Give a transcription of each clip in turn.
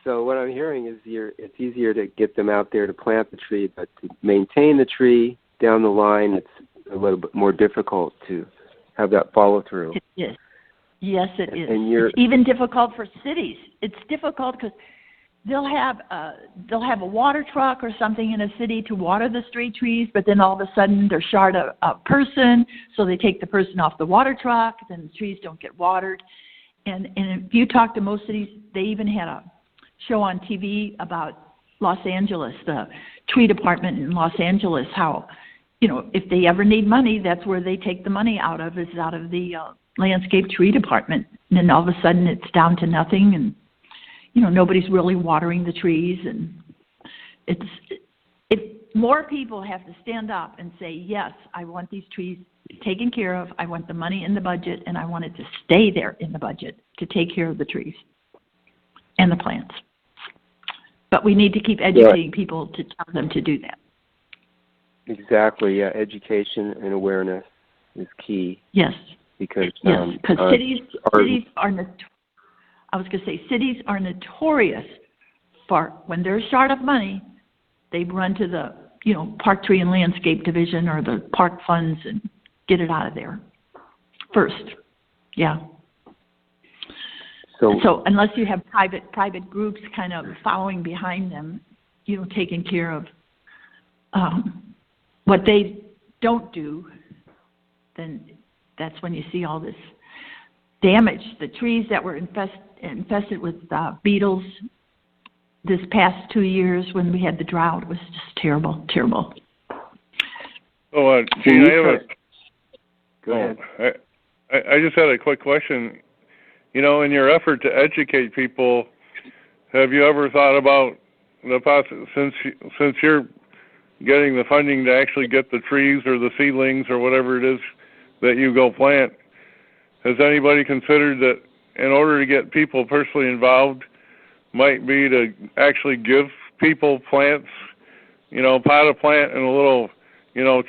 So what I'm hearing is it's easier to get them out there to plant the tree, but to maintain the tree down the line, it's a little bit more difficult to have that follow through. It is. Yes, it is. And it's even difficult for cities. It's difficult because they'll have a water truck or something in a city to water the street trees, but then all of a sudden they're short a person, so they take the person off the water truck, then the trees don't get watered. And if you talk to most cities, they even had a show on TV about Los Angeles, the tree department in Los Angeles, how, if they ever need money, that's where they take the money out of the landscape tree department. And then all of a sudden it's down to nothing, and, nobody's really watering the trees. And if more people have to stand up and say, yes, I want these trees taken care of, I want the money in the budget, and I want it to stay there in the budget to take care of the trees and the plants. But we need to keep educating people to tell them to do that. Exactly, yeah. Education and awareness is key. Yes. Because cities are cities are notorious for, when they're short of money, they run to the Park Tree and Landscape Division or the park funds and get it out of there first. Yeah. So unless you have private groups kind of following behind them, taking care of what they don't do, then that's when you see all this damage. The trees that were infested with beetles this past 2 years when we had the drought was just terrible, terrible. Oh, Gene, Go ahead. I just had a quick question. In your effort to educate people, have you ever thought about since you're getting the funding to actually get the trees or the seedlings or whatever it is that you go plant, has anybody considered that in order to get people personally involved might be to actually give people plants, pot a plant in a little,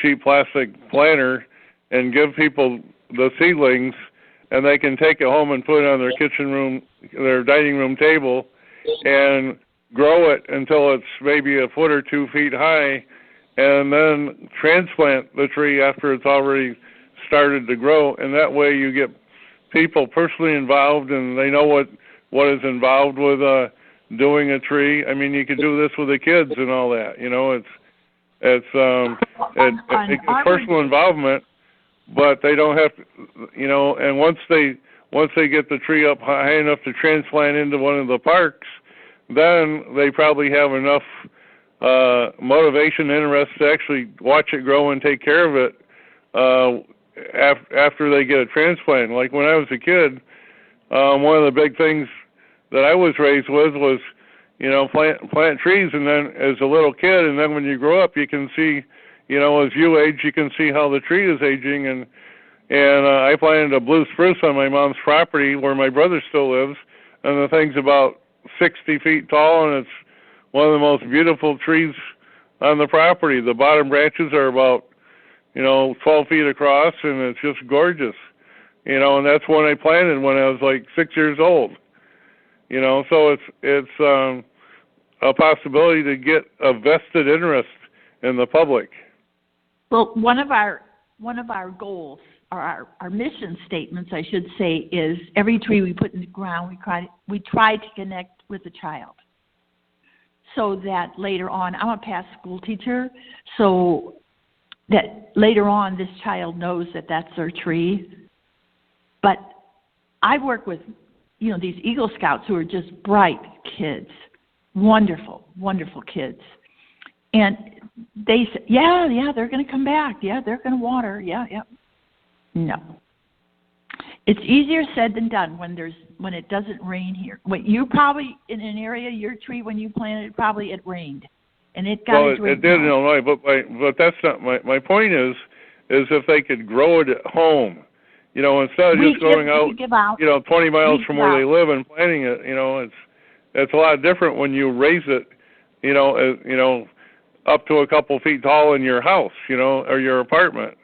cheap plastic planter, and give people the seedlings, and they can take it home and put it on their dining room table, and grow it until it's maybe a foot or 2 feet high, and then transplant the tree after it's already started to grow. And that way you get people personally involved, and they know what is involved with doing a tree. I mean, you could do this with the kids and all that. It's personal involvement. But they don't have to, and once they get the tree up high enough to transplant into one of the parks, then they probably have enough motivation, interest to actually watch it grow and take care of it after they get a transplant. Like when I was a kid, one of the big things that I was raised with was, plant trees, and then as a little kid, and then when you grow up, you can see, as you age, you can see how the tree is aging. And I planted a blue spruce on my mom's property where my brother still lives, and the thing's about 60 feet tall, and it's one of the most beautiful trees on the property. The bottom branches are about, 12 feet across, and it's just gorgeous. And that's when I planted when I was like 6 years old. So it's a possibility to get a vested interest in the public. Well, one of our goals, or our mission statements, I should say, is every tree we put in the ground, we try to connect with the child, so that later on, I'm a past school teacher, so that later on this child knows that that's their tree. But I work with, these Eagle Scouts who are just bright kids, wonderful, wonderful kids. And they say, yeah, they're going to come back. Yeah, they're going to water. Yeah. No. It's easier said than done when it doesn't rain here. When you probably, in an area, your tree, when you planted it, probably it rained. And it got it did in Illinois, but that's not my point is if they could grow it at home, instead of just going out, 20 miles from where they live and planting it, it's a lot different when you raise it, up to a couple feet tall in your house, or your apartment.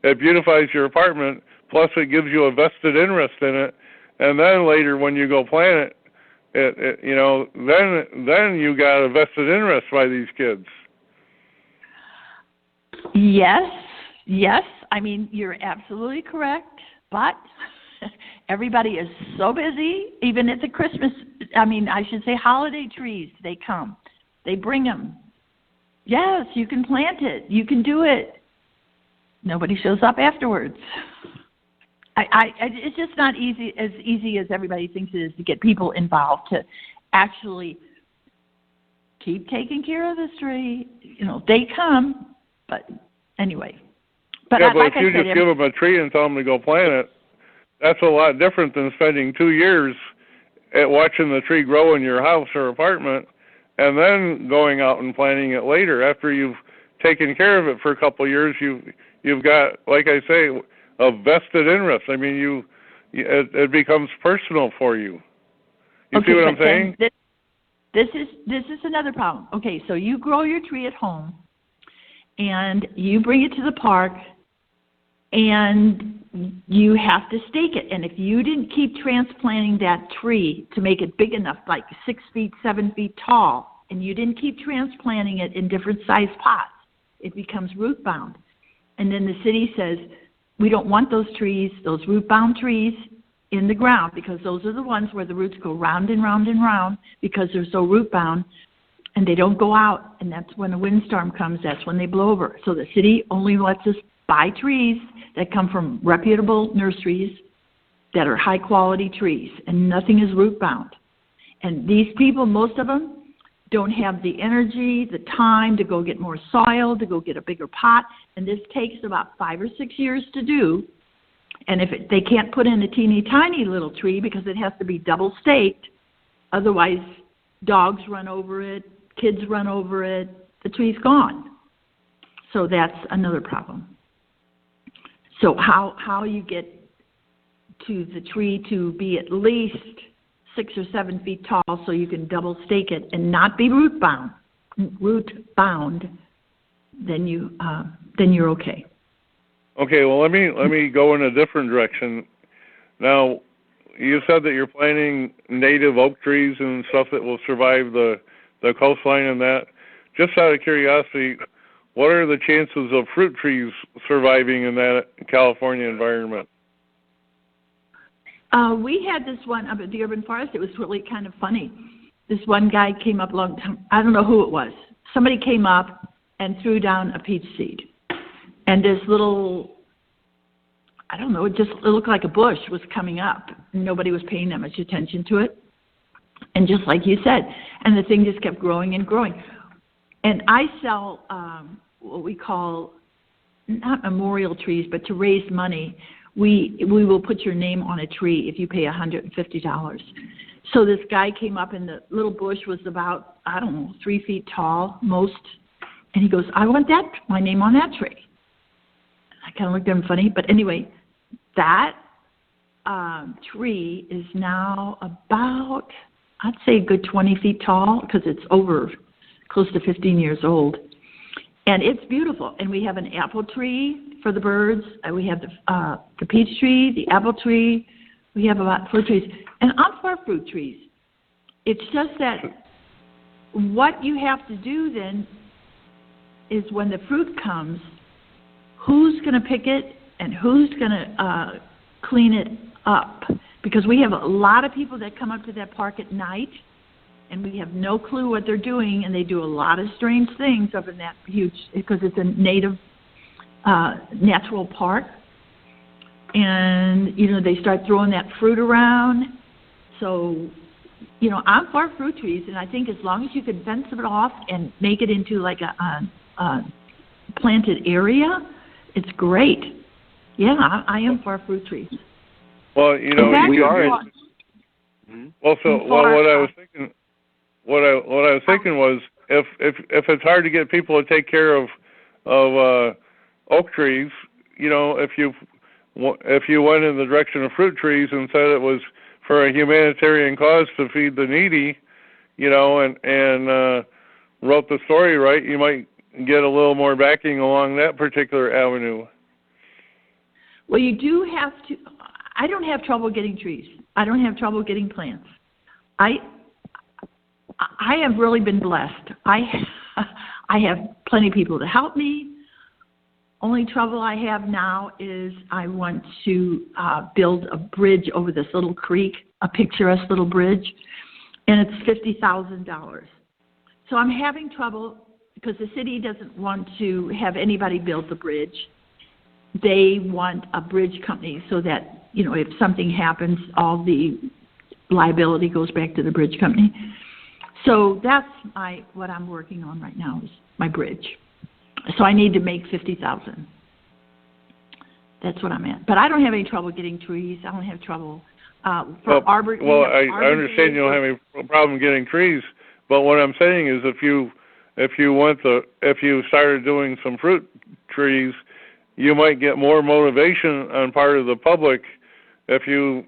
It beautifies your apartment, plus it gives you a vested interest in it. And then later when you go plant it, then you got a vested interest by these kids. Yes. I mean, you're absolutely correct, but everybody is so busy, even at the Christmas, I should say holiday trees, they come. They bring them. Yes, you can plant it. You can do it. Nobody shows up afterwards. It's just not as easy as everybody thinks it is to get people involved to actually keep taking care of this tree. They come, but anyway. But if you just give them a tree and tell them to go plant it, that's a lot different than spending 2 years at watching the tree grow in your house or apartment and then going out and planting it later. After you've taken care of it for a couple of years, you've got, like I say, a vested interest. I mean, it becomes personal for you. You see what I'm saying? This is another problem. Okay, so you grow your tree at home, and you bring it to the park, and you have to stake it. And if you didn't keep transplanting that tree to make it big enough, like 6 feet, 7 feet tall, and you didn't keep transplanting it in different size pots, it becomes root bound. And then the city says, we don't want those trees, those root bound trees, in the ground, because those are the ones where the roots go round and round and round because they're so root bound, and they don't go out. And that's when a windstorm comes, that's when they blow over. So the city only lets us buy trees that come from reputable nurseries that are high quality trees, and nothing is root bound. And these people, most of them, don't have the energy, the time to go get more soil, to go get a bigger pot, and this takes about 5 or 6 years to do. And if they can't put in a teeny tiny little tree because it has to be double staked, otherwise dogs run over it, kids run over it, the tree's gone. So that's another problem. So how you get to the tree to be at least 6 or 7 feet tall so you can double stake it and not be root bound, then you're okay. Okay, well let me go in a different direction. Now, you said that you're planting native oak trees and stuff that will survive the coastline and that. Just out of curiosity, what are the chances of fruit trees surviving in that California environment? We had this one up at the urban forest. It was really kind of funny. This one guy came up a long time. I don't know who it was. Somebody came up and threw down a peach seed. And this little, I don't know, it looked like a bush was coming up. Nobody was paying that much attention to it. And just like you said, and the thing just kept growing and growing. And I sell what we call, not memorial trees, but to raise money, we will put your name on a tree if you pay $150. So this guy came up, and the little bush was about, 3 feet tall, most. And he goes, I want my name on that tree. I kind of looked at him funny, but anyway, that tree is now about, I'd say a good 20 feet tall, because it's over close to 15 years old. And it's beautiful. And we have an apple tree for the birds. We have the peach tree, the apple tree. We have about 4 trees. And I'm for fruit trees. It's just that what you have to do then is when the fruit comes, who's going to pick it and who's going to clean it up? Because we have a lot of people that come up to that park at night, and we have no clue what they're doing, and they do a lot of strange things up in that huge, because it's a native natural park. And, they start throwing that fruit around. So, I'm for fruit trees, and I think as long as you can fence it off and make it into like a planted area, it's great. Yeah, I am for fruit trees. Well, we are. Well, what I was thinking was, if it's hard to get people to take care of oak trees, if you went in the direction of fruit trees and said it was for a humanitarian cause to feed the needy, and wrote the story right, you might get a little more backing along that particular avenue. Well, you do have to. I don't have trouble getting trees. I don't have trouble getting plants. I have really been blessed. I have plenty of people to help me. Only trouble I have now is I want to build a bridge over this little creek, a picturesque little bridge, and it's $50,000. So I'm having trouble because the city doesn't want to have anybody build the bridge. They want a bridge company so that, you know, if something happens, all the liability goes back to the bridge company. So that's what I'm working on right now is my bridge. So I need to make $50,000. That's what I'm at. But I don't have any trouble getting trees. I don't have trouble for arbor. Well, I understand you don't have any problem getting trees. But what I'm saying is, if you started doing some fruit trees, you might get more motivation on part of the public if you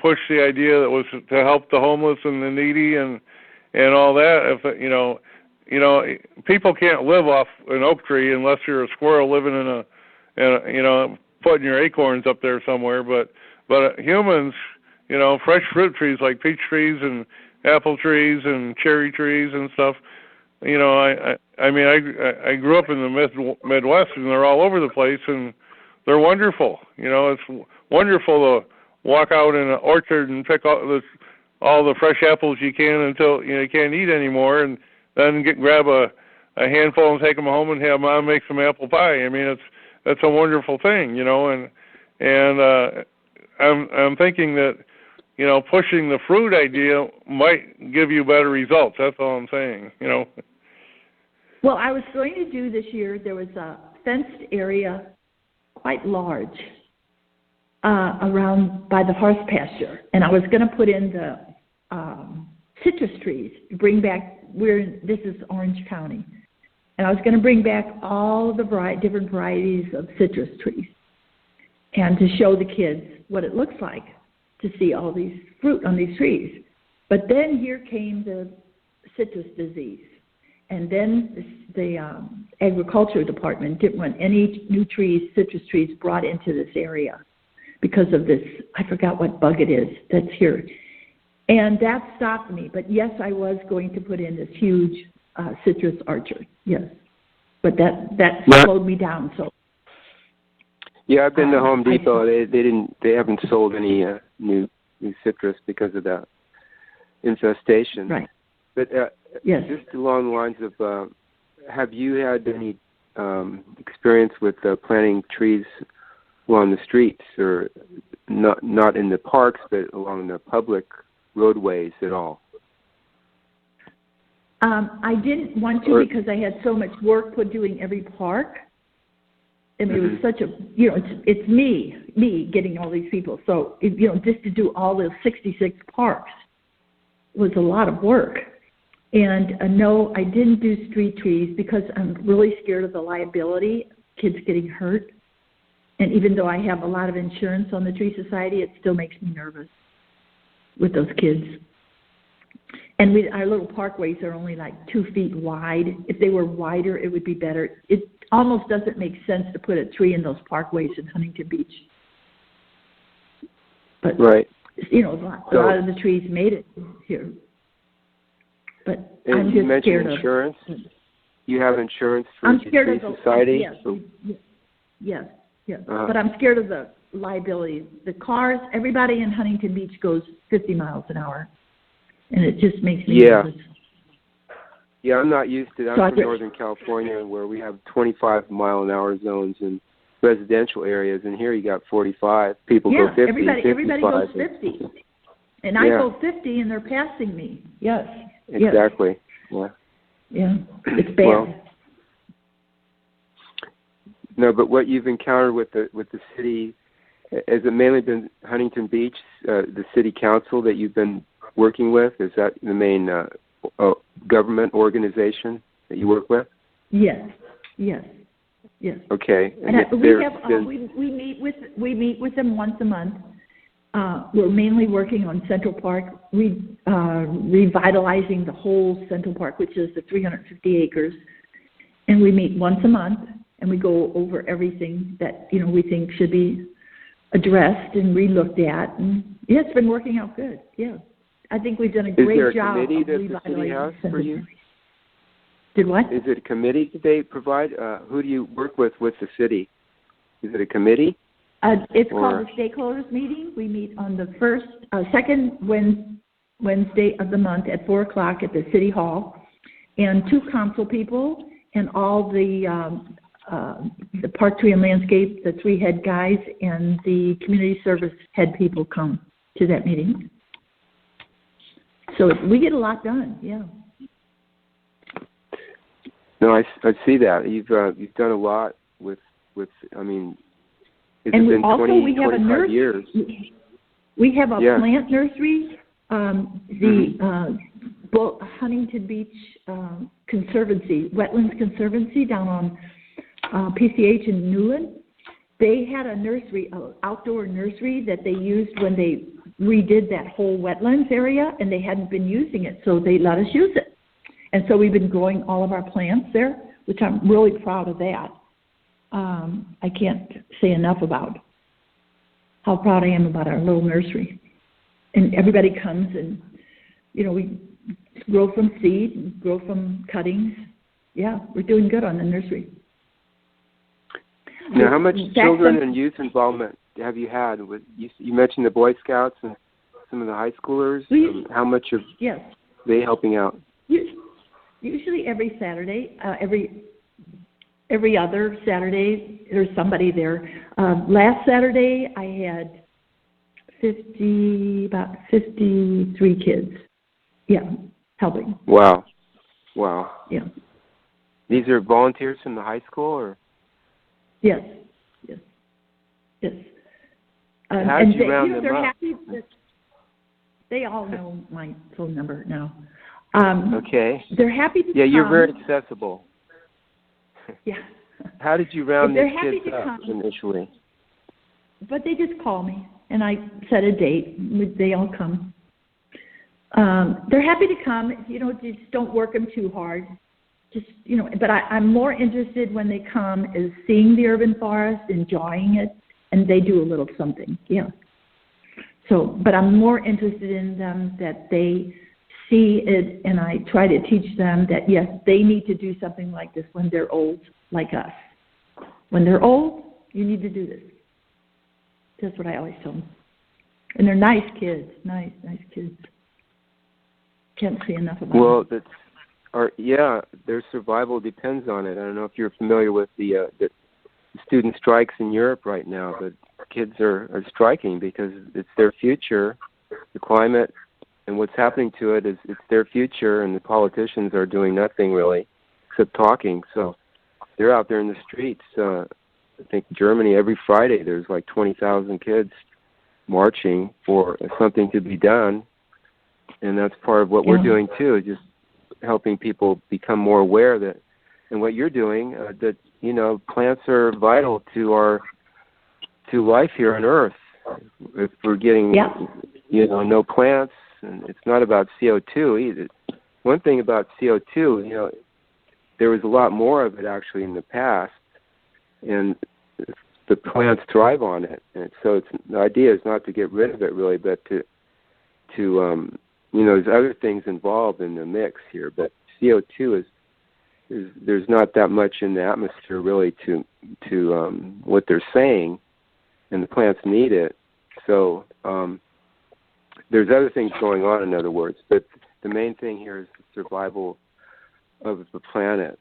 push the idea that was to help the homeless and the needy and all that. If you know, people can't live off an oak tree unless you're a squirrel living in a putting your acorns up there somewhere. But humans, you know, fresh fruit trees like peach trees and apple trees and cherry trees and stuff. You know, I mean, I grew up in the Midwest, and they're all over the place, and they're wonderful. You know, it's wonderful to walk out in an orchard and pick all the fresh apples you can until you can't eat anymore, and then grab a handful and take them home and have Mom make some apple pie. I mean, that's a wonderful thing, you know, and I'm thinking that, you know, pushing the fruit idea might give you better results. That's all I'm saying, you know. Well, I was going to do this year, there was a fenced area quite large around by the horse pasture, and I was going to put in the citrus trees, bring back, this is Orange County, and I was going to bring back all the different varieties of citrus trees and to show the kids what it looks like to see all these fruit on these trees. But then here came the citrus disease, and then the agriculture department didn't want any new trees, citrus trees, brought into this area because of this, I forgot what bug it is that's here. And that stopped me. But yes, I was going to put in this huge citrus orchard, yes. But that slowed me down. So. Yeah, I've been to Home Depot. They haven't sold any new citrus because of that infestation. Right. But yes. Just along the lines of, have you had any experience with planting trees along the streets, or not in the parks, but along the public roadways at all? I didn't want to because I had so much work doing every park. I mean, it was such a, you know, it's me getting all these people. So, you know, just to do all those 66 parks was a lot of work. And no, I didn't do street trees because I'm really scared of the liability, kids getting hurt. And even though I have a lot of insurance on the Tree Society, it still makes me nervous with those kids. And our little parkways are only like 2 feet wide. If they were wider, it would be better. It almost doesn't make sense to put a tree in those parkways in Huntington Beach. But, right. You know, a lot of the trees made it here. But and I'm you just mentioned scared insurance. You have insurance for I'm the scared Tree of Society? Yes. But I'm scared of the liability. The cars, everybody in Huntington Beach goes 50 miles an hour. And it just makes me nervous. Yeah, I'm not used to that. I'm from Northern California, where we have 25-mile-an-hour zones in residential areas, and here you got 45. People go 50, everybody goes 50. And I go 50, and they're passing me. Yes. Exactly. Yes. Yeah, it's bad. Well, no, but what you've encountered with the city, has it mainly been Huntington Beach, the city council that you've been working with? Is that the main government organization that you work with? Yes. Okay. And we meet with them once a month. We're mainly working on Central Park, revitalizing the whole Central Park, which is the 350 acres. And we meet once a month, and we go over everything that, you know, we think should be addressed and re-looked at. And yeah, it's been working out good. Yeah. I think we've done a Is there great a job committee of that the city revitalizing has for you? Did what? Is it a committee that they provide? Who do you work with the city? Is it a committee? It's called the Stakeholders Meeting. We meet on the second Wednesday of the month at 4 o'clock at the City Hall. And 2 council people and all the Park, Tree, and Landscape, the 3 head guys, and the community service head people come to that meeting. So we get a lot done, yeah. No, I see that. You've done a lot with I mean, it's and been also 20, we have 25 years. We have a plant nursery, the Huntington Beach Conservancy, Wetlands Conservancy down on PCH in Newland. They had a nursery, an outdoor nursery that they used when they redid that whole wetlands area, and they hadn't been using it, so they let us use it. And so we've been growing all of our plants there, which I'm really proud of that. I can't say enough about how proud I am about our little nursery. And everybody comes and, we grow from seed, grow from cuttings. Yeah, we're doing good on the nursery. Now, how much children and youth involvement have you had? You mentioned the Boy Scouts and some of the high schoolers. How much of they helping out? Usually every Saturday, every other Saturday, there's somebody there. Last Saturday, I had about 53 kids. Yeah, helping. Wow. Yeah. These are volunteers from the high school, or? Yes. How did you round them up? Happy that they all know my phone number now. Okay. They're happy to come. Yeah, you're very accessible. Yeah. How did you round these kids up come, initially? But they just call me, and I set a date. They all come. They're happy to come. Just don't work them too hard. But I'm more interested when they come is seeing the urban forest, enjoying it, and they do a little something. Yeah. So, but I'm more interested in them that they see it, and I try to teach them that, yes, they need to do something like this when they're old, like us. When they're old, you need to do this. That's what I always tell them. And they're nice kids, nice kids. Can't say enough about them. Their survival depends on it. I don't know if you're familiar with the student strikes in Europe right now, but kids are striking because it's their future, the climate, and what's happening to it is it's their future, and the politicians are doing nothing really except talking. So they're out there in the streets. I think Germany, every Friday there's like 20,000 kids marching for something to be done, and that's part of what we're doing too, just helping people become more aware that, and what you're doing, that plants are vital to life here on Earth. If we're getting no plants, and it's not about CO2 either. One thing about CO2, there was a lot more of it actually in the past, and the plants thrive on it. And so the idea is not to get rid of it really, but to there's other things involved in the mix here. But CO2 is there's not that much in the atmosphere really to what they're saying, and the plants need it. So there's other things going on, in other words, but the main thing here is the survival of the planet.